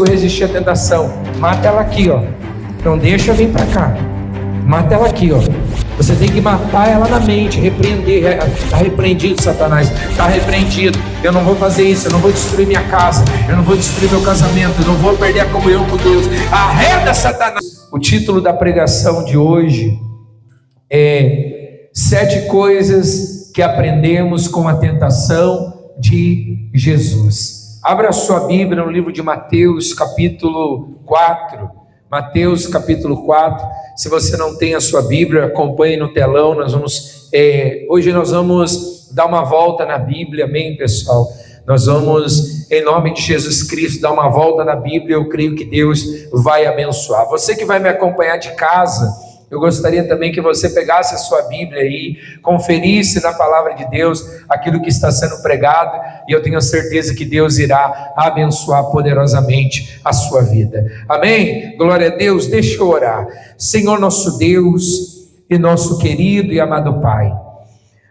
resistir à tentação. Mata ela aqui, ó. Não deixa vir para cá. Mata ela aqui, ó. Você tem que matar ela na mente, repreender. Está repreendido, Satanás. Está repreendido. Eu não vou fazer isso. Eu não vou destruir minha casa. Eu não vou destruir meu casamento. Eu não vou perder a comunhão com Deus. Arreda, Satanás. O título da pregação de hoje é 7 coisas que aprendemos com a tentação de Jesus. Abra a sua Bíblia no livro de Mateus, capítulo 4. Mateus, capítulo 4. Se você não tem a sua Bíblia, acompanhe no telão. Hoje nós vamos dar uma volta na Bíblia, amém, pessoal? Nós vamos, em nome de Jesus Cristo, dar uma volta na Bíblia. Eu creio que Deus vai abençoar. Você que vai me acompanhar de casa, eu gostaria também que você pegasse a sua Bíblia aí, conferisse na palavra de Deus aquilo que está sendo pregado, e eu tenho certeza que Deus irá abençoar poderosamente a sua vida. Amém? Glória a Deus. Deixa eu orar. Senhor nosso Deus e nosso querido e amado Pai,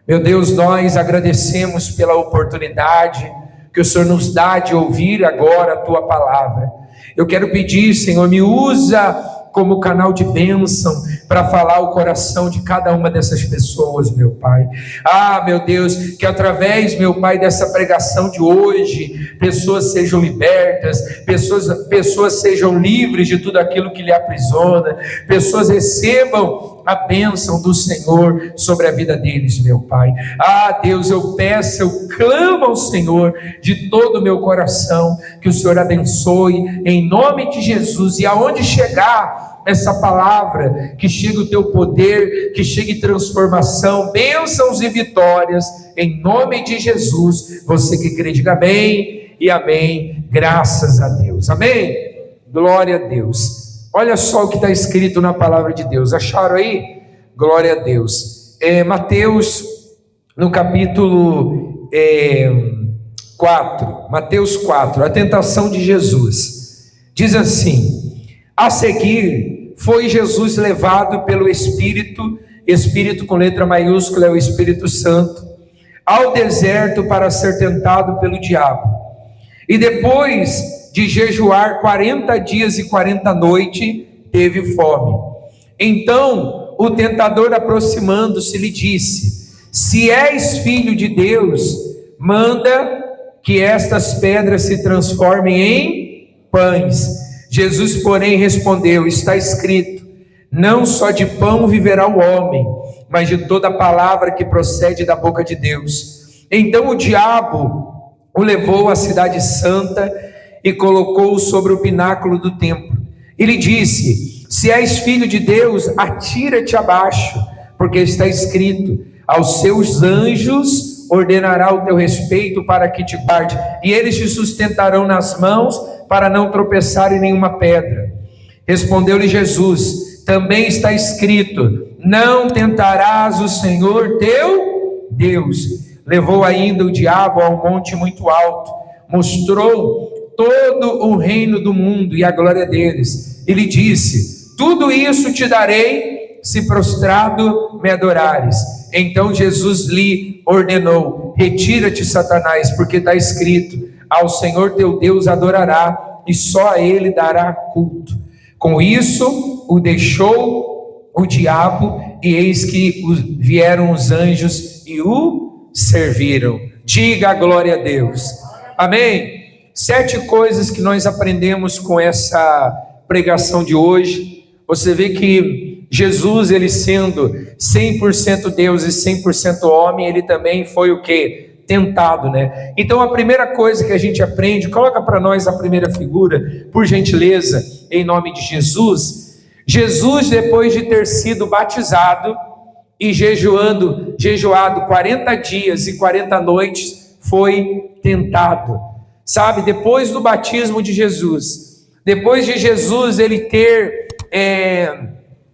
meu Deus, nós agradecemos pela oportunidade que o Senhor nos dá de ouvir agora a Tua palavra. Eu quero pedir, Senhor, me usa como canal de bênção para falar o coração de cada uma dessas pessoas, meu Pai. Meu Deus, que através, meu Pai, dessa pregação de hoje, pessoas sejam libertas, pessoas sejam livres de tudo aquilo que lhe aprisiona, pessoas recebam a bênção do Senhor sobre a vida deles, meu Pai. Deus, eu peço, eu clamo ao Senhor de todo o meu coração, que o Senhor abençoe em nome de Jesus, e aonde chegar essa palavra, que chegue o teu poder, que chegue transformação, bênçãos e vitórias, em nome de Jesus. Você que crê, diga amém e amém, graças a Deus, amém, glória a Deus. Olha só o que está escrito na palavra de Deus, acharam aí? Glória a Deus. Mateus, no capítulo 4, Mateus 4, a tentação de Jesus, diz assim: a seguir, foi Jesus levado pelo Espírito com letra maiúscula é o Espírito Santo, ao deserto para ser tentado pelo diabo. E depois de jejuar 40 dias e 40 noites, teve fome. Então, o tentador, aproximando-se, lhe disse: se és filho de Deus, manda que estas pedras se transformem em pães. Jesus, porém, respondeu: está escrito, não só de pão viverá o homem, mas de toda palavra que procede da boca de Deus. Então o diabo o levou à cidade santa e colocou-o sobre o pináculo do templo. E lhe disse: se és filho de Deus, atira-te abaixo, porque está escrito, aos seus anjos ordenará o teu respeito para que te guarde, e eles te sustentarão nas mãos, para não tropeçar em nenhuma pedra. Respondeu-lhe Jesus: também está escrito, não tentarás o Senhor teu Deus. Levou ainda o diabo a um monte muito alto, mostrou todo o reino do mundo e a glória deles, e lhe disse: tudo isso te darei, se prostrado me adorares. Então Jesus lhe ordenou: retira-te, Satanás, porque está escrito, ao Senhor teu Deus adorará, e só a Ele dará culto. Com isso, o deixou o diabo, e eis que vieram os anjos e o serviram. Diga a glória a Deus. Amém? 7 coisas que nós aprendemos com essa pregação de hoje. Você vê que Jesus, ele sendo 100% Deus e 100% homem, ele também foi o quê? Tentado, né? Então a primeira coisa que a gente aprende, coloca para nós a primeira figura, por gentileza, em nome de Jesus. Jesus, depois de ter sido batizado e jejuado 40 dias e 40 noites, foi tentado. Sabe, depois do batismo de Jesus, depois de Jesus ele ter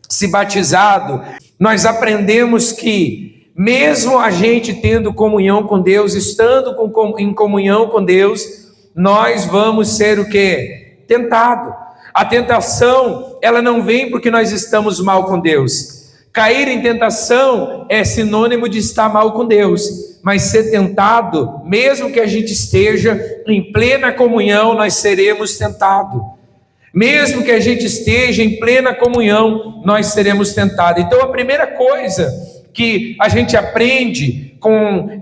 se batizado, nós aprendemos que mesmo a gente tendo comunhão com Deus, estando em comunhão com Deus, nós vamos ser o quê? Tentado. A tentação, ela não vem porque nós estamos mal com Deus. Cair em tentação é sinônimo de estar mal com Deus. mas ser tentado, mesmo que a gente esteja em plena comunhão, nós seremos tentados. Mesmo que a gente esteja em plena comunhão, nós seremos tentados. Então a primeira coisa que a gente aprende com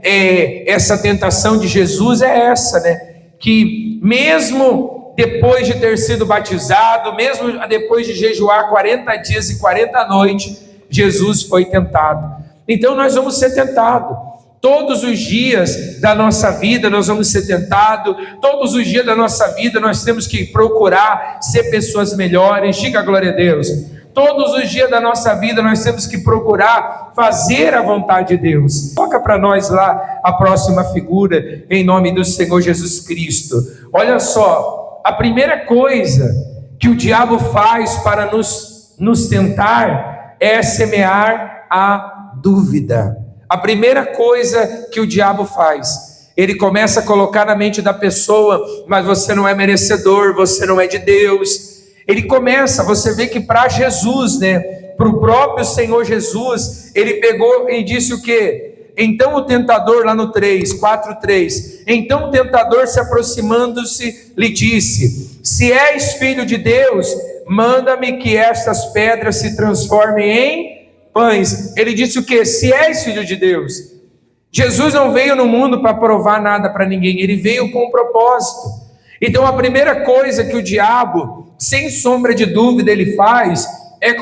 essa tentação de Jesus é essa, né? Que mesmo depois de ter sido batizado, mesmo depois de jejuar 40 dias e 40 noites, Jesus foi tentado. Então nós vamos ser tentados. Todos os dias da nossa vida nós vamos ser tentados. Todos os dias da nossa vida nós temos que procurar ser pessoas melhores. Diga glória a Deus. Todos os dias da nossa vida nós temos que procurar fazer a vontade de Deus. Coloca para nós lá a próxima figura, em nome do Senhor Jesus Cristo. Olha só, a primeira coisa que o diabo faz para nos tentar é semear a dúvida. A primeira coisa que o diabo faz, ele começa a colocar na mente da pessoa: mas você não é merecedor, você não é de Deus. Ele começa, você vê que para Jesus, né, para o próprio Senhor Jesus, ele pegou e disse o quê? Então o tentador, lá no 4:3, então o tentador, se aproximando-se, lhe disse: se és filho de Deus, manda-me que estas pedras se transformem em pães. Ele disse o quê? Se és filho de Deus. Jesus não veio no mundo para provar nada para ninguém, ele veio com um propósito. Então a primeira coisa que o diabo, sem sombra de dúvida, ele faz é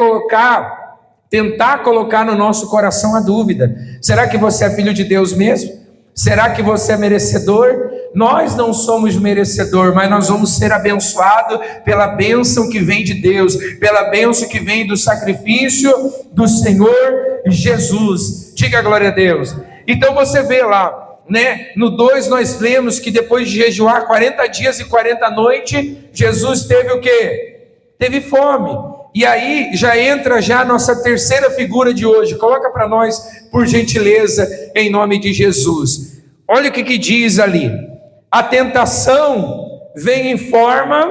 tentar colocar no nosso coração a dúvida: será que você é filho de Deus mesmo? Será que você é merecedor? Nós não somos merecedor, mas nós vamos ser abençoados pela bênção que vem de Deus, pela bênção que vem do sacrifício do Senhor Jesus. Diga glória a Deus. Então você vê lá, né? No 2 nós lemos que depois de jejuar 40 dias e 40 noites, Jesus teve o quê? Teve fome. E aí já entra a nossa terceira figura de hoje. Coloca para nós, por gentileza, em nome de Jesus. Olha o que diz ali: a tentação vem em forma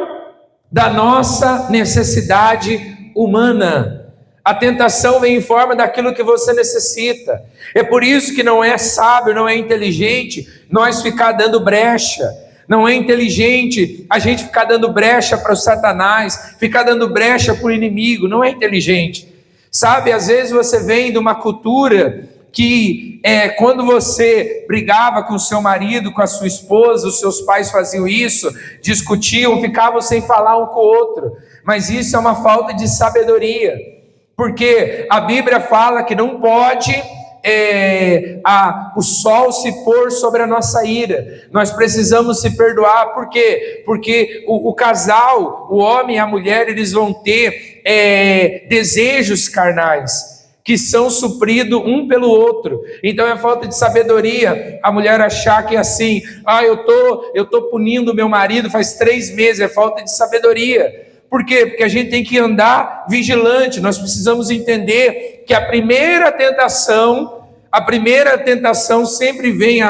da nossa necessidade humana. A tentação vem em forma daquilo que você necessita. É por isso que não é sábio, não é inteligente nós ficar dando brecha. Não é inteligente a gente ficar dando brecha para o Satanás, ficar dando brecha para o inimigo. Não é inteligente. Sabe, às vezes você vem de uma cultura que quando você brigava com seu marido, com a sua esposa, os seus pais faziam isso, discutiam, ficavam sem falar um com o outro. Mas isso é uma falta de sabedoria. Porque a Bíblia fala que não pode o sol se pôr sobre a nossa ira. Nós precisamos se perdoar. Por quê? Porque o casal, o homem e a mulher, eles vão ter desejos carnais que são supridos um pelo outro. Então é falta de sabedoria a mulher achar que assim: eu tô punindo meu marido faz 3 meses. É falta de sabedoria. Por quê? Porque a gente tem que andar vigilante. Nós precisamos entender que a primeira tentação sempre vem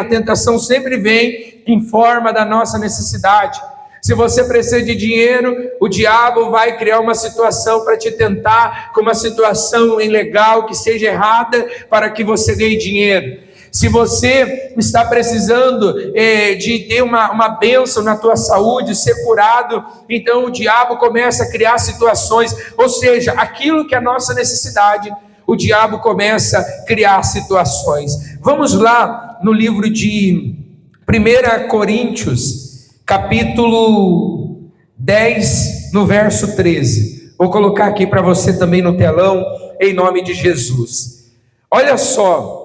em forma da nossa necessidade. Se você precisa de dinheiro, o diabo vai criar uma situação para te tentar, com uma situação ilegal, que seja errada, para que você ganhe dinheiro. Se você está precisando de ter uma bênção na tua saúde, ser curado, então o diabo começa a criar situações, ou seja, aquilo que é a nossa necessidade, o diabo começa a criar situações. Vamos lá no livro de 1 Coríntios, capítulo 10, no verso 13. Vou colocar aqui para você também no telão, em nome de Jesus. Olha só.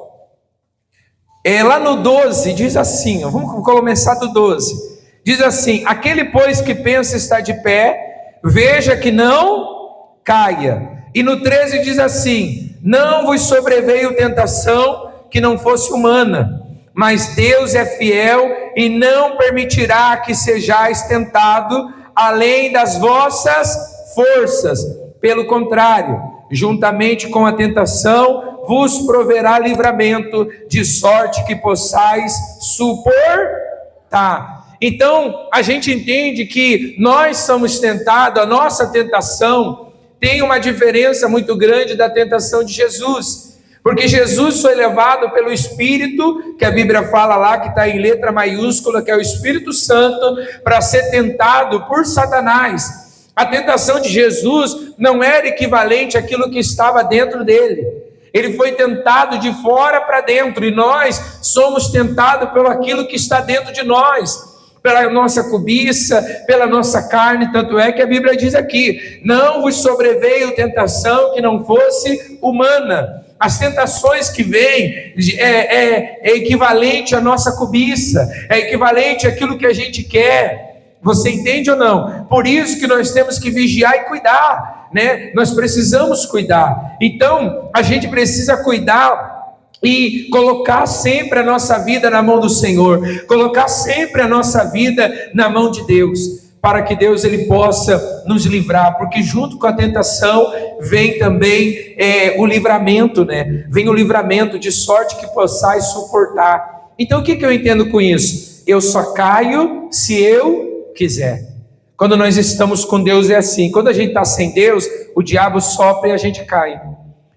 Lá no 12 diz assim, vamos começar do 12, diz assim: aquele pois que pensa estar de pé, veja que não caia. E no 13 diz assim: não vos sobreveio tentação que não fosse humana, mas Deus é fiel e não permitirá que sejais tentado além das vossas forças. Pelo contrário, juntamente com a tentação vos proverá livramento, de sorte que possais suportar. Então, a gente entende que nós somos tentados, a nossa tentação tem uma diferença muito grande da tentação de Jesus. Porque Jesus foi levado pelo Espírito, que a Bíblia fala lá, que está em letra maiúscula, que é o Espírito Santo, para ser tentado por Satanás. A tentação de Jesus não era equivalente àquilo que estava dentro dele. Ele foi tentado de fora para dentro, e nós somos tentados pelo aquilo que está dentro de nós, pela nossa cobiça, pela nossa carne. Tanto é que a Bíblia diz aqui: não vos sobreveio tentação que não fosse humana. As tentações que vêm é equivalente à nossa cobiça, é equivalente àquilo que a gente quer. Você entende ou não? Por isso que nós temos que vigiar e cuidar, né? Nós precisamos cuidar. Então, a gente precisa cuidar e colocar sempre a nossa vida na mão do Senhor, colocar sempre a nossa vida na mão de Deus, para que Deus ele possa nos livrar, porque junto com a tentação vem também o livramento, né? Vem o livramento, de sorte que possais suportar. Então o que eu entendo com isso? Eu só caio se eu quiser. Quando nós estamos com Deus é assim. Quando a gente está sem Deus, o diabo sopra e a gente cai.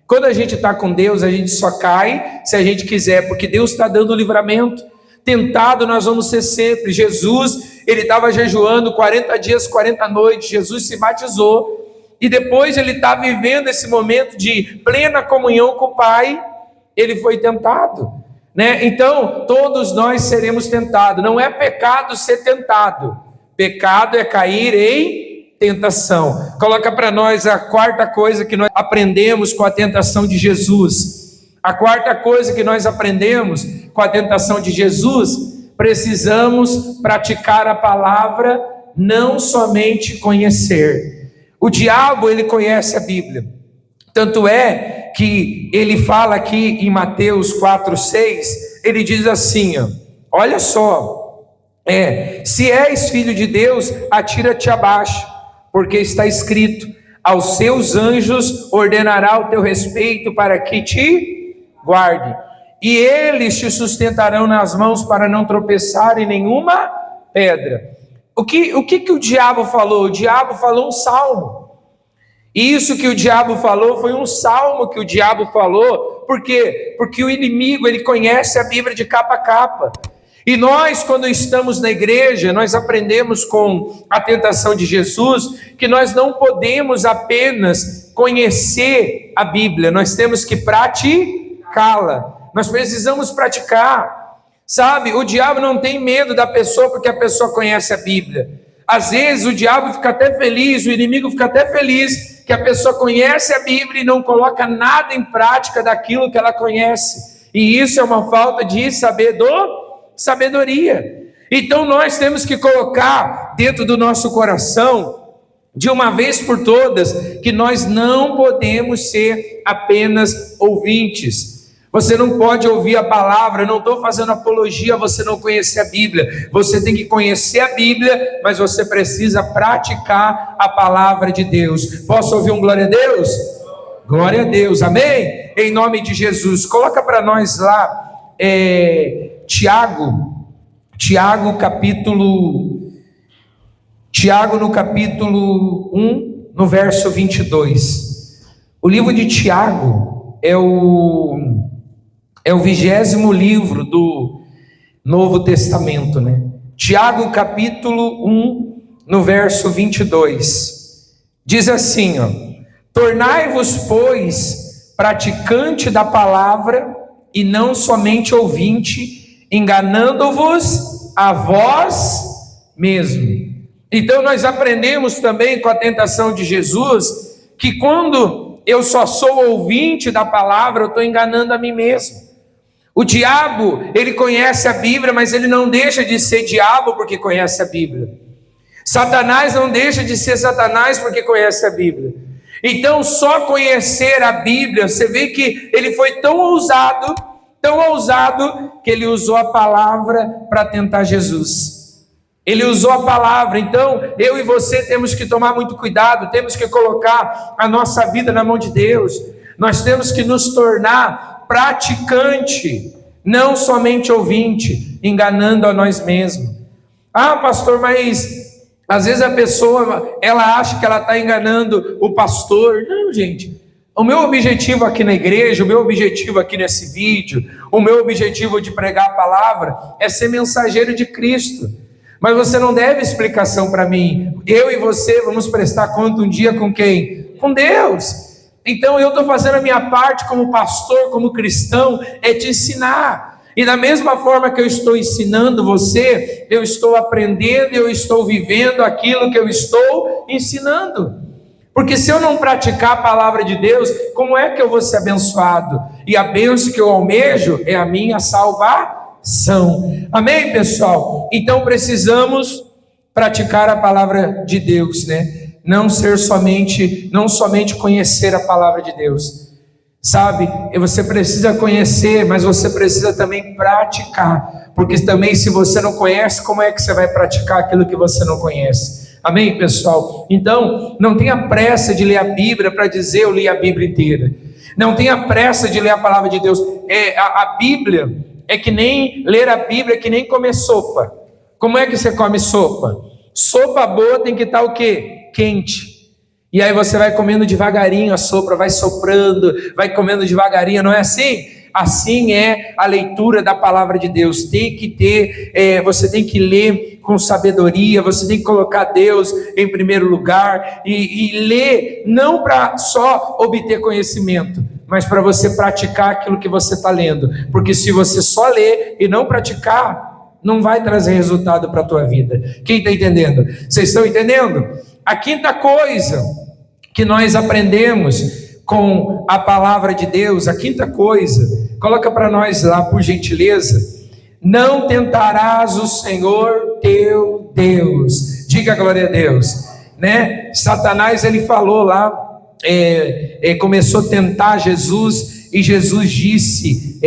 Quando a gente está com Deus, a gente só cai se a gente quiser, porque Deus está dando o livramento. Tentado nós vamos ser sempre. Jesus, ele estava jejuando 40 dias, 40 noites. Jesus se batizou e depois ele está vivendo esse momento de plena comunhão com o Pai. Ele foi tentado, né? Então todos nós seremos tentados. Não é pecado ser tentado, pecado é cair em tentação. Coloca para nós a quarta coisa que nós aprendemos com a tentação de Jesus. A quarta coisa que nós aprendemos com a tentação de Jesus: precisamos praticar a palavra, não somente conhecer. O diabo, ele conhece a Bíblia. Tanto é que ele fala aqui em Mateus 4:6, ele diz assim, ó, olha só, se és filho de Deus, atira-te abaixo, porque está escrito: aos seus anjos ordenará o teu respeito para que te guarde, e eles te sustentarão nas mãos para não tropeçar em nenhuma pedra. O que o diabo falou? O diabo falou um salmo. E isso que o diabo falou foi um salmo que o diabo falou. Por quê? Porque o inimigo, ele conhece a Bíblia de capa a capa. E nós, quando estamos na igreja, nós aprendemos com a tentação de Jesus que nós não podemos apenas conhecer a Bíblia, nós temos que praticá-la. Nós precisamos praticar, sabe? O diabo não tem medo da pessoa porque a pessoa conhece a Bíblia. Às vezes o diabo fica até feliz, o inimigo fica até feliz que a pessoa conhece a Bíblia e não coloca nada em prática daquilo que ela conhece. E isso é uma falta de sabedoria. Então nós temos que colocar dentro do nosso coração, de uma vez por todas, que nós não podemos ser apenas ouvintes. Você não pode ouvir a palavra. Eu não estou fazendo apologia a você não conhecer a Bíblia. Você tem que conhecer a Bíblia, mas você precisa praticar a palavra de Deus. Posso ouvir um glória a Deus? Glória a Deus, amém? Em nome de Jesus. Coloca para nós lá Tiago no capítulo 1, no verso 22. O livro de Tiago é o 20º livro do Novo Testamento, né? Tiago capítulo 1, no verso 22. Diz assim, ó: tornai-vos, pois, praticante da palavra e não somente ouvinte, enganando-vos a vós mesmo. Então nós aprendemos também com a tentação de Jesus que quando eu só sou ouvinte da palavra, eu estou enganando a mim mesmo. O diabo, ele conhece a Bíblia, mas ele não deixa de ser diabo porque conhece a Bíblia. Satanás não deixa de ser Satanás porque conhece a Bíblia. Então só conhecer a Bíblia, você vê que ele foi tão ousado, que ele usou a palavra para tentar Jesus. Ele usou a palavra. Então eu e você temos que tomar muito cuidado, temos que colocar a nossa vida na mão de Deus. Nós temos que nos tornar praticante, não somente ouvinte, enganando a nós mesmos. Ah, pastor, mas às vezes a pessoa, ela acha que ela está enganando o pastor. Não, gente, O meu objetivo aqui na igreja, o meu objetivo aqui nesse vídeo, o meu objetivo de pregar a palavra é ser mensageiro de Cristo. Mas você não deve explicação para mim. Eu e você vamos prestar conta um dia com quem? Com Deus. Então eu estou fazendo a minha parte como pastor, como cristão, é te ensinar. E da mesma forma que eu estou ensinando você, eu estou aprendendo, eu estou vivendo aquilo que eu estou ensinando. Porque se eu não praticar a palavra de Deus, como é que eu vou ser abençoado? E a bênção que eu almejo é a minha salvação. Amém, pessoal? Então precisamos praticar a palavra de Deus, né? Não somente conhecer a palavra de Deus. Sabe, você precisa conhecer, mas você precisa também praticar. Porque também se você não conhece, como é que você vai praticar aquilo que você não conhece? Amém, pessoal? Então, não tenha pressa de ler a Bíblia para dizer eu li a Bíblia inteira. Não tenha pressa de ler a palavra de Deus. A Bíblia é que nem, ler a Bíblia é que nem comer sopa. Como é que você come sopa? Sopa boa tem que estar o quê? Quente. E aí você vai comendo devagarinho a sopa, vai soprando, vai comendo devagarinho, não é assim? Assim é a leitura da palavra de Deus. Tem que ter, você tem que ler com sabedoria, você tem que colocar Deus em primeiro lugar e ler não para só obter conhecimento, mas para você praticar aquilo que você está lendo. Porque se você só ler e não praticar, não vai trazer resultado para a tua vida. Quem está entendendo? Vocês estão entendendo? A quinta coisa que nós aprendemos com a palavra de Deus, a quinta coisa, coloca para nós lá, por gentileza: não tentarás o Senhor teu Deus. Diga glória a Deus, né? Satanás, ele falou lá, começou a tentar Jesus, e Jesus disse,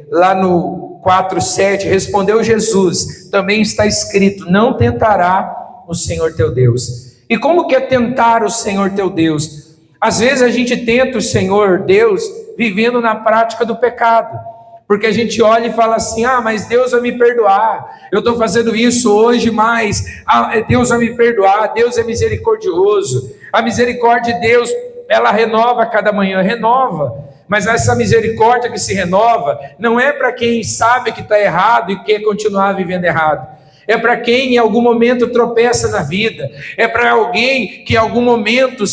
lá no 4:7, respondeu Jesus, também está escrito, não tentará o Senhor teu Deus. E como que é tentar o Senhor teu Deus? Às vezes a gente tenta o Senhor Deus vivendo na prática do pecado, porque a gente olha e fala assim, mas Deus vai me perdoar, eu estou fazendo isso hoje, mas Deus vai me perdoar, Deus é misericordioso, a misericórdia de Deus, ela renova cada manhã, renova, mas essa misericórdia que se renova, não é para quem sabe que está errado e quer continuar vivendo errado, é para quem em algum momento tropeça na vida, é para alguém que em algum momento,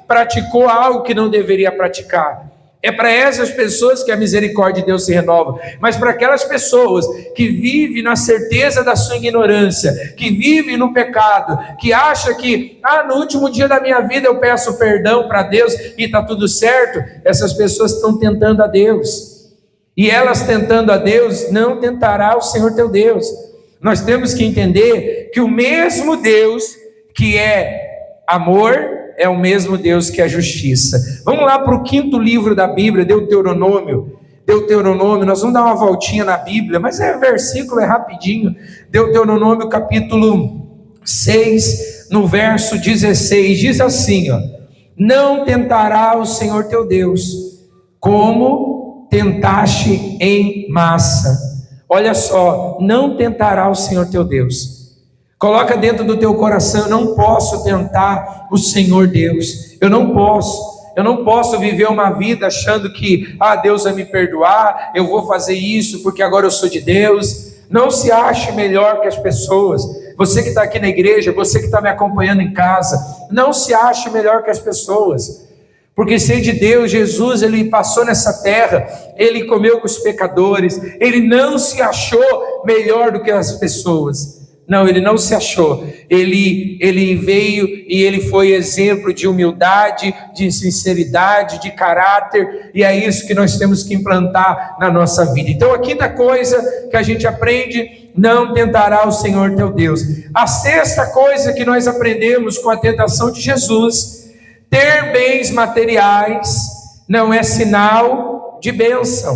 praticou algo que não deveria praticar. É para essas pessoas que a misericórdia de Deus se renova. Mas para aquelas pessoas que vivem na certeza da sua ignorância, que vivem no pecado, que acham que no último dia da minha vida eu peço perdão para Deus e está tudo certo, essas pessoas estão tentando a Deus. E elas tentando a Deus, não tentará o Senhor teu Deus. Nós temos que entender que o mesmo Deus que é amor é o mesmo Deus que é justiça. Vamos lá para o quinto livro da Bíblia, Deuteronômio, nós vamos dar uma voltinha na Bíblia, mas versículo, é rapidinho. Deuteronômio capítulo 6, no verso 16, diz assim, não tentará o Senhor teu Deus, como tentaste em massa. Olha só, não tentará o Senhor teu Deus. Coloca dentro do teu coração, eu não posso tentar o Senhor Deus. Eu não posso viver uma vida achando que, Deus vai me perdoar, eu vou fazer isso porque agora eu sou de Deus. Não se ache melhor que as pessoas. Você que está aqui na igreja, você que está me acompanhando em casa, não se ache melhor que as pessoas. Porque ser de Deus, Jesus, ele passou nessa terra, ele comeu com os pecadores, ele não se achou melhor do que as pessoas. Não, ele não se achou. Ele veio e ele foi exemplo de humildade, de sinceridade, de caráter, e é isso que nós temos que implantar na nossa vida. Então a quinta coisa que a gente aprende, não tentará o Senhor teu Deus. A sexta coisa que nós aprendemos com a tentação de Jesus: ter bens materiais não é sinal de bênção,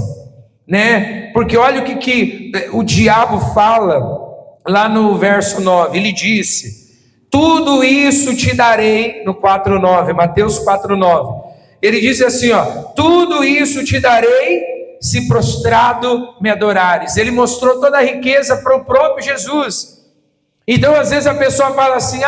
né? Porque olha o que o diabo fala lá no verso 9, ele disse, tudo isso te darei, no 4:9, Mateus 4:9, ele disse assim, tudo isso te darei, se prostrado me adorares. Ele mostrou toda a riqueza para o próprio Jesus. Então às vezes a pessoa fala assim,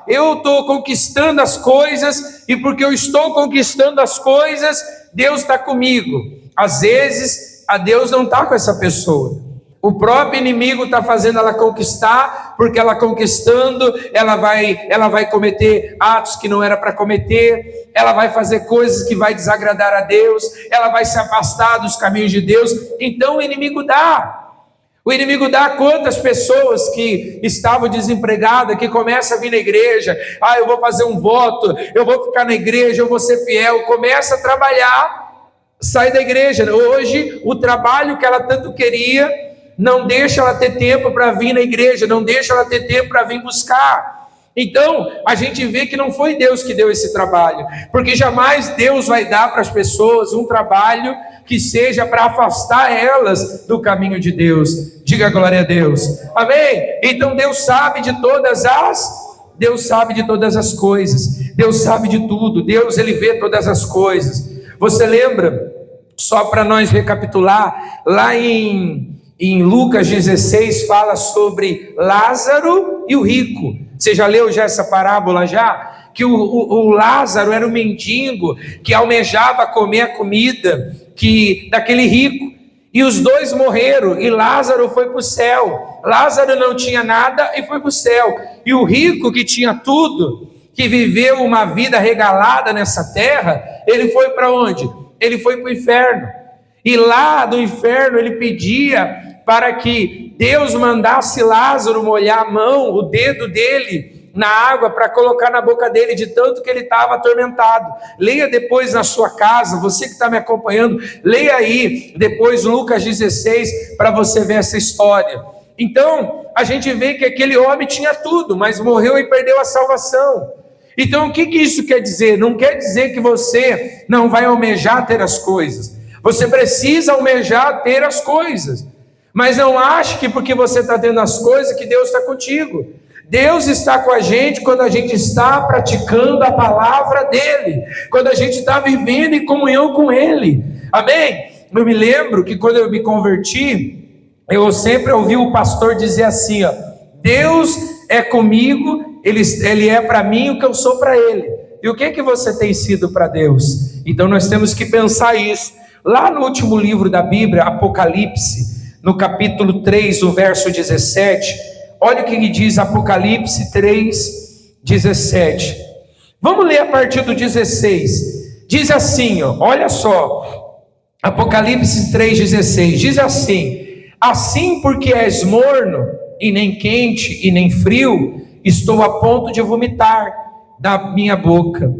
eu estou conquistando as coisas, e porque eu estou conquistando as coisas, Deus está comigo. Às vezes, a Deus não está com essa pessoa. O próprio inimigo está fazendo ela conquistar, porque ela conquistando, ela vai cometer atos que não era para cometer, ela vai fazer coisas que vai desagradar a Deus, ela vai se afastar dos caminhos de Deus. Então o inimigo dá. O inimigo dá quantas pessoas que estavam desempregadas, que começam a vir na igreja, eu vou fazer um voto, eu vou ficar na igreja, eu vou ser fiel, começa a trabalhar, sai da igreja. Hoje, o trabalho que ela tanto queria, não deixa ela ter tempo para vir na igreja, não deixa ela ter tempo para vir buscar. Então, a gente vê que não foi Deus que deu esse trabalho, porque jamais Deus vai dar para as pessoas um trabalho que seja para afastar elas do caminho de Deus. Diga glória a Deus. Amém? Então Deus sabe de todas as coisas. Deus sabe de tudo. Deus, ele vê todas as coisas. Você lembra, só para nós recapitular, lá em Lucas 16 fala sobre Lázaro e o rico. Você já leu essa parábola já? Que o Lázaro era um mendigo que almejava comer a comida daquele rico. E os dois morreram, e Lázaro foi para o céu. Lázaro não tinha nada e foi para o céu. E o rico, que tinha tudo, que viveu uma vida regalada nessa terra, ele foi para onde? Ele foi para o inferno. E lá do inferno ele pedia para que Deus mandasse Lázaro molhar a mão, o dedo dele, na água, para colocar na boca dele, de tanto que ele estava atormentado. Leia depois na sua casa, você que está me acompanhando, leia aí depois Lucas 16, para você ver essa história. Então, a gente vê que aquele homem tinha tudo, mas morreu e perdeu a salvação. Então, o que isso quer dizer? Não quer dizer que você não vai almejar ter as coisas. Você precisa almejar ter as coisas. Mas não ache que porque você está tendo as coisas, que Deus está contigo. Deus está com a gente quando a gente está praticando a palavra dEle, quando a gente está vivendo em comunhão com Ele. Amém? Eu me lembro que quando eu me converti, eu sempre ouvi o pastor dizer assim, Deus é comigo, Ele é para mim o que eu sou para Ele. E o que você tem sido para Deus? Então nós temos que pensar isso. Lá no último livro da Bíblia, Apocalipse, no capítulo 3, o verso 17, olha o que diz Apocalipse 3, 17. Vamos ler a partir do 16. Diz assim, olha só, Apocalipse 3, 16, diz assim: assim porque és morno, e nem quente, e nem frio, estou a ponto de vomitar da minha boca,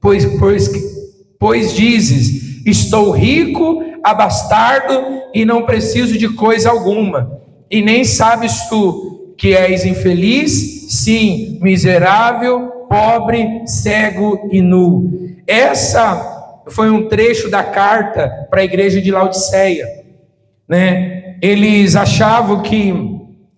pois dizes, estou rico, abastardo, e não preciso de coisa alguma, e nem sabes tu que és infeliz, sim, miserável, pobre, cego e nu. Essa foi um trecho da carta para a igreja de Laodiceia, né? Eles achavam que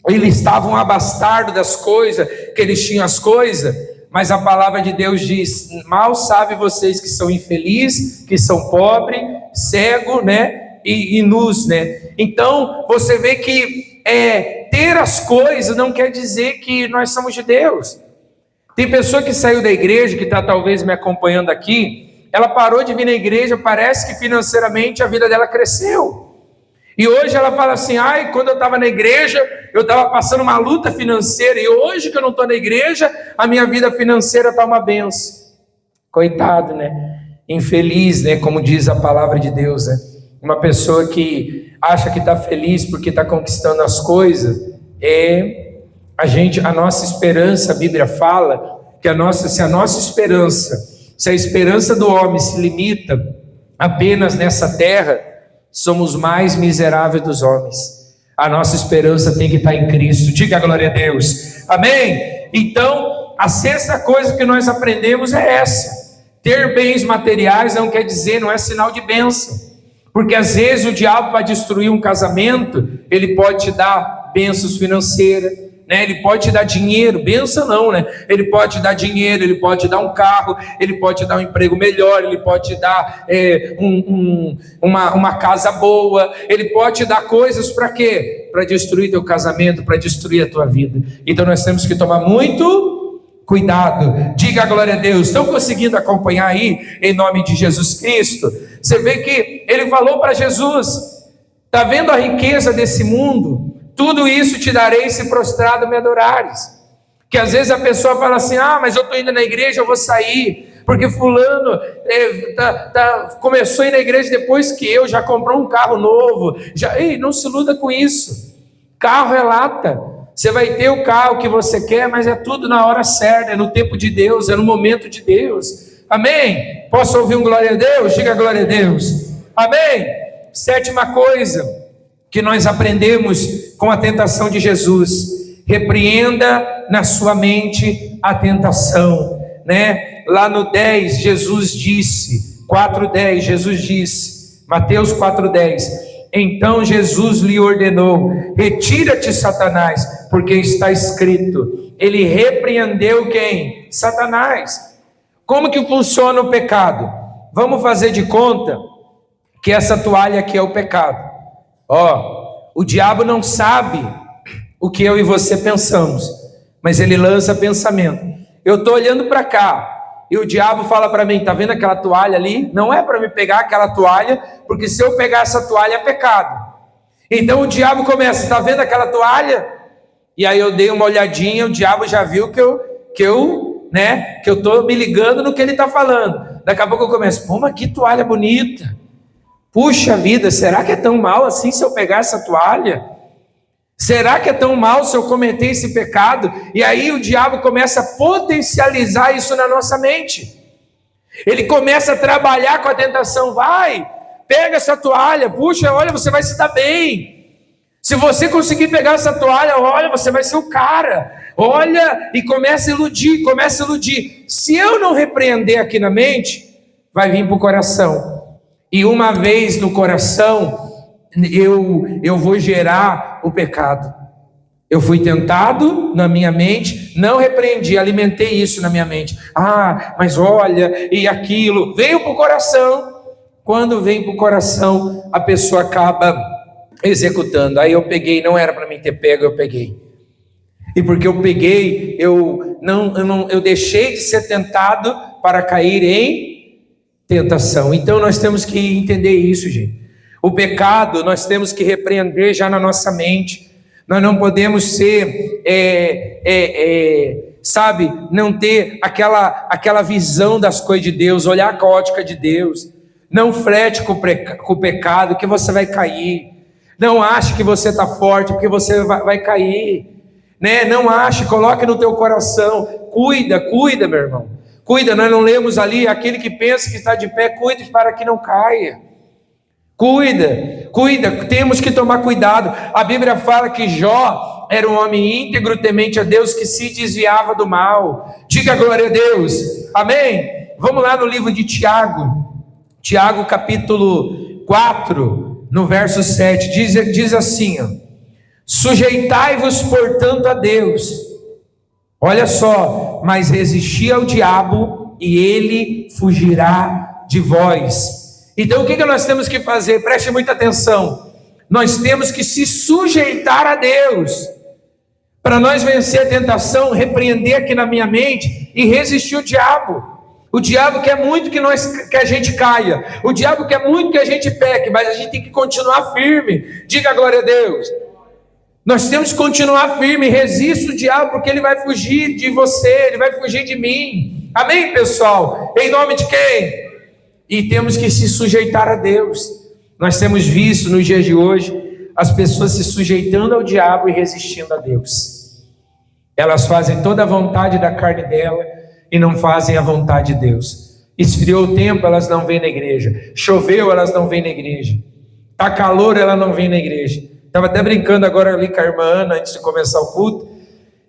eles estavam abastados das coisas, que eles tinham as coisas, mas a palavra de Deus diz: mal sabem vocês que são infelizes, que são pobres, cegos, né? E nus, né? Então você vê que ter as coisas não quer dizer que nós somos de Deus. Tem pessoa que saiu da igreja, que está talvez me acompanhando aqui, ela parou de vir na igreja, parece que financeiramente a vida dela cresceu. E hoje ela fala assim, quando eu estava na igreja, eu estava passando uma luta financeira, e hoje que eu não estou na igreja, a minha vida financeira está uma benção. Coitado, né? Infeliz, né? Como diz a palavra de Deus, né? Uma pessoa que acha que está feliz porque está conquistando as coisas, a nossa esperança, a Bíblia fala que se a esperança do homem se limita apenas nessa terra, somos mais miseráveis dos homens. A nossa esperança tem que estar em Cristo. Diga a glória a Deus. Amém? Então, a sexta coisa que nós aprendemos é essa: ter bens materiais não é sinal de bênção. Porque às vezes o diabo, para destruir um casamento, ele pode te dar bênçãos financeiras, né? Ele pode te dar dinheiro, bênção não, né? Ele pode te dar dinheiro, ele pode te dar um carro, ele pode te dar um emprego melhor, ele pode te dar uma casa boa, ele pode te dar coisas para quê? Para destruir teu casamento, para destruir a tua vida. Então nós temos que tomar muito cuidado. Diga glória a Deus. Estão conseguindo acompanhar aí, em nome de Jesus Cristo? Você vê que ele falou para Jesus: está vendo a riqueza desse mundo? Tudo isso te darei se prostrado me adorares. Que às vezes a pessoa fala assim: ah, mas eu estou indo na igreja, eu vou sair, porque fulano começou a ir na igreja depois que eu, já comprou um carro novo. Ei, não se iluda com isso. Carro é lata. Você vai ter o carro que você quer, mas é tudo na hora certa, é no tempo de Deus, é no momento de Deus. Amém? Posso ouvir um glória a Deus? Diga glória a Deus. Amém? Sétima coisa que nós aprendemos com a tentação de Jesus: repreenda na sua mente a tentação, né? Lá no 10, Jesus disse, 4:10, Jesus disse, Mateus 4:10, então Jesus lhe ordenou: retira-te, Satanás, porque está escrito. Ele repreendeu quem? Satanás. Como que funciona o pecado? Vamos fazer de conta que essa toalha aqui é o pecado. O diabo não sabe o que eu e você pensamos, mas ele lança pensamento. Eu estou olhando para cá e o diabo fala para mim: tá vendo aquela toalha ali? Não é para me pegar aquela toalha, porque se eu pegar essa toalha é pecado. Então o diabo começa: tá vendo aquela toalha? E aí eu dei uma olhadinha, o diabo já viu que eu estou me ligando no que ele está falando. Daqui a pouco eu começo: pô, mas que toalha bonita. Puxa vida, será que é tão mal assim se eu pegar essa toalha? Será que é tão mal se eu cometer esse pecado? E aí o diabo começa a potencializar isso na nossa mente. Ele começa a trabalhar com a tentação. Vai, pega essa toalha, puxa, olha, você vai se dar bem. Se você conseguir pegar essa toalha, olha, você vai ser o cara. Olha, e começa a iludir. Se eu não repreender aqui na mente, vai vir para o coração. E uma vez no coração, eu vou gerar o pecado. Eu fui tentado na minha mente, não repreendi, alimentei isso na minha mente. Ah, mas olha, e aquilo, veio para o coração. Quando vem para o coração, a pessoa acaba executando. Aí eu peguei, não era para mim ter pego, eu peguei. E porque eu peguei, eu deixei de ser tentado para cair em tentação. Então nós temos que entender isso, gente. O pecado nós temos que repreender já na nossa mente. Nós não podemos ser, não ter aquela visão das coisas de Deus, olhar com a ótica de Deus. Não frete com o pecado, que você vai cair. Não ache que você está forte, porque você vai cair. Né? Não ache, coloque no teu coração. Cuida, meu irmão. Cuida, nós não lemos ali, aquele que pensa que está de pé, cuide para que não caia. Cuida, temos que tomar cuidado. A Bíblia fala que Jó era um homem íntegro, temente a Deus, que se desviava do mal. Diga glória a Deus, amém? Vamos lá no livro de Tiago capítulo 4, no verso 7, diz assim, ó: sujeitai-vos, portanto, a Deus. Olha só, mas resisti ao diabo e ele fugirá de vós. Então o que nós temos que fazer? Preste muita atenção. Nós temos que se sujeitar a Deus. Para nós vencer a tentação, repreender aqui na minha mente e resistir ao diabo. O diabo quer muito que a gente caia. O diabo quer muito que a gente peque, mas a gente tem que continuar firme. Diga glória a Deus. Nós temos que continuar firme. Resista o diabo, porque ele vai fugir de você, ele vai fugir de mim. Amém, pessoal? Em nome de quem? E temos que se sujeitar a Deus. Nós temos visto nos dias de hoje as pessoas se sujeitando ao diabo e resistindo a Deus. Elas fazem toda a vontade da carne dela e não fazem a vontade de Deus. Esfriou o tempo, elas não vêm na igreja. Choveu, elas não vêm na igreja. Está calor, ela não vem na igreja. Estava até brincando agora ali com a irmã Ana, antes de começar o culto,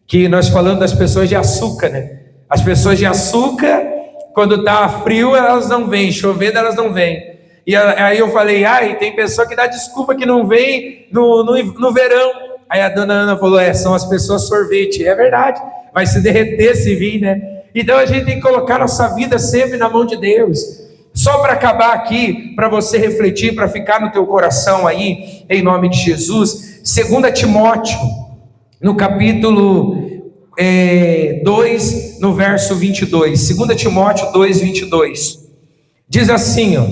que nós falamos das pessoas de açúcar, né? As pessoas de açúcar, quando está frio, elas não vêm, chovendo, elas não vêm. E aí eu falei: tem pessoa que dá desculpa que não vem no verão. Aí a dona Ana falou: são as pessoas sorvete. É verdade, vai se derreter se vir, né? Então a gente tem que colocar nossa vida sempre na mão de Deus. Só para acabar aqui, para você refletir, para ficar no teu coração aí, em nome de Jesus, 2 Timóteo, no capítulo 2, no verso 22. 2 Timóteo 2, 22. Diz assim, ó: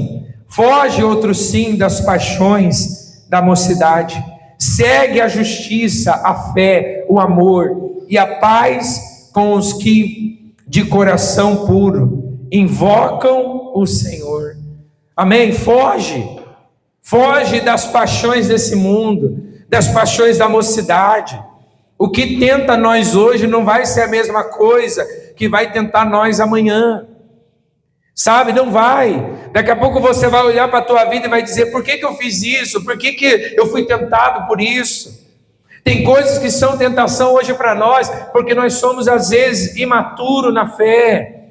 foge, outro sim, das paixões da mocidade. Segue a justiça, a fé, o amor e a paz com os que de coração puro invocam o Senhor. Amém? Foge das paixões desse mundo, das paixões da mocidade. O que tenta nós hoje não vai ser a mesma coisa que vai tentar nós amanhã. Sabe, não vai. Daqui a pouco você vai olhar para a tua vida e vai dizer: por que eu fiz isso? Por que eu fui tentado por isso? Tem coisas que são tentação hoje para nós, porque nós somos às vezes imaturos na fé.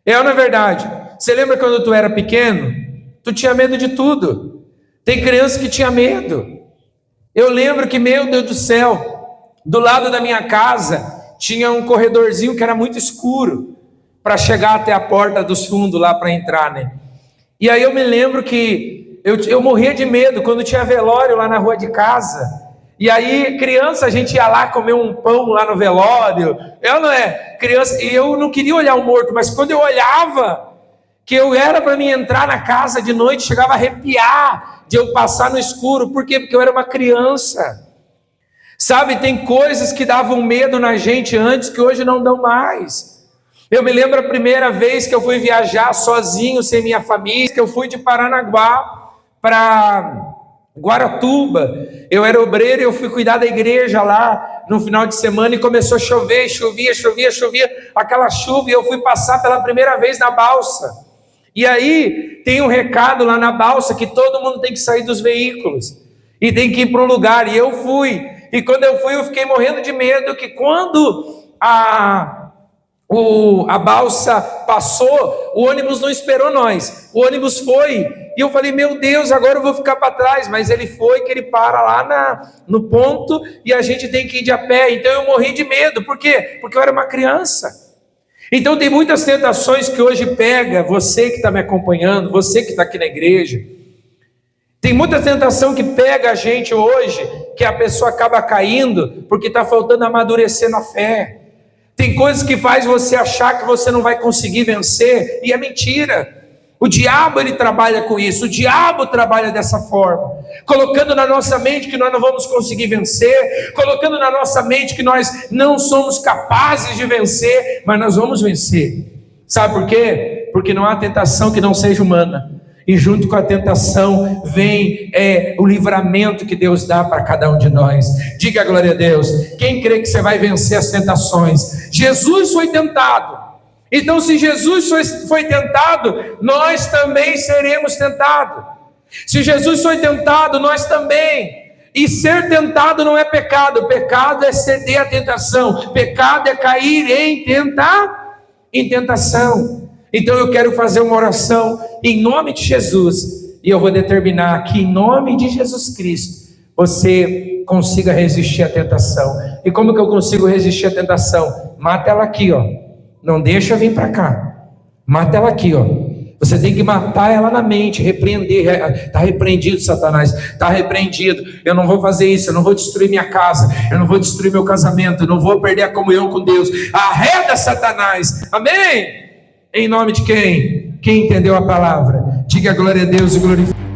É ou não é verdade? Você lembra quando tu era pequeno? Tu tinha medo de tudo. Tem criança que tinha medo. Eu lembro que, meu Deus do céu, do lado da minha casa tinha um corredorzinho que era muito escuro, para chegar até a porta dos fundos lá para entrar, né? E aí eu me lembro que eu morria de medo quando tinha velório lá na rua de casa. E aí, criança, a gente ia lá comer um pão lá no velório. Eu não é criança, e eu não queria olhar o morto, mas quando eu olhava, que eu era para mim entrar na casa de noite, chegava a arrepiar de eu passar no escuro. Por quê? Porque eu era uma criança. Sabe, tem coisas que davam medo na gente antes que hoje não dão mais. Eu me lembro a primeira vez que eu fui viajar sozinho, sem minha família, que eu fui de Paranaguá para Guaratuba. Eu era obreiro e eu fui cuidar da igreja lá no final de semana e começou a chover, chovia, aquela chuva, e eu fui passar pela primeira vez na balsa. E aí tem um recado lá na balsa que todo mundo tem que sair dos veículos e tem que ir para um lugar, e eu fui. E quando eu fui, eu fiquei morrendo de medo que quando a balsa passou, o ônibus não esperou nós, o ônibus foi, e eu falei: meu Deus, agora eu vou ficar para trás. Mas ele foi, que ele para lá no ponto, e a gente tem que ir de a pé. Então eu morri de medo. Por quê? Porque eu era uma criança. Então tem muitas tentações que hoje pega você que está me acompanhando, você que está aqui na igreja. Tem muita tentação que pega a gente hoje, que a pessoa acaba caindo, porque está faltando amadurecer na fé. Tem coisas que faz você achar que você não vai conseguir vencer, e é mentira. O diabo, ele trabalha com isso, o diabo trabalha dessa forma, colocando na nossa mente que nós não vamos conseguir vencer, colocando na nossa mente que nós não somos capazes de vencer, mas nós vamos vencer. Sabe por quê? Porque não há tentação que não seja humana. E junto com a tentação vem o livramento que Deus dá para cada um de nós. Diga glória a Deus. Quem crê que você vai vencer as tentações? Jesus foi tentado. Então, se Jesus foi tentado, nós também seremos tentados. Se Jesus foi tentado, nós também. E ser tentado não é pecado. Pecado é ceder à tentação. Pecado é cair em tentação. Então eu quero fazer uma oração em nome de Jesus, e eu vou determinar aqui em nome de Jesus Cristo, você consiga resistir à tentação. E como que eu consigo resistir à tentação? Mata ela aqui, ó. Não deixa vir para cá. Mata ela aqui, ó. Você tem que matar ela na mente, repreender. Está repreendido, Satanás, está repreendido. Eu não vou fazer isso, eu não vou destruir minha casa, eu não vou destruir meu casamento, eu não vou perder a comunhão com Deus. Arreda, Satanás. Amém? Em nome de quem? Quem entendeu a palavra? Diga glória a Deus e glorifique.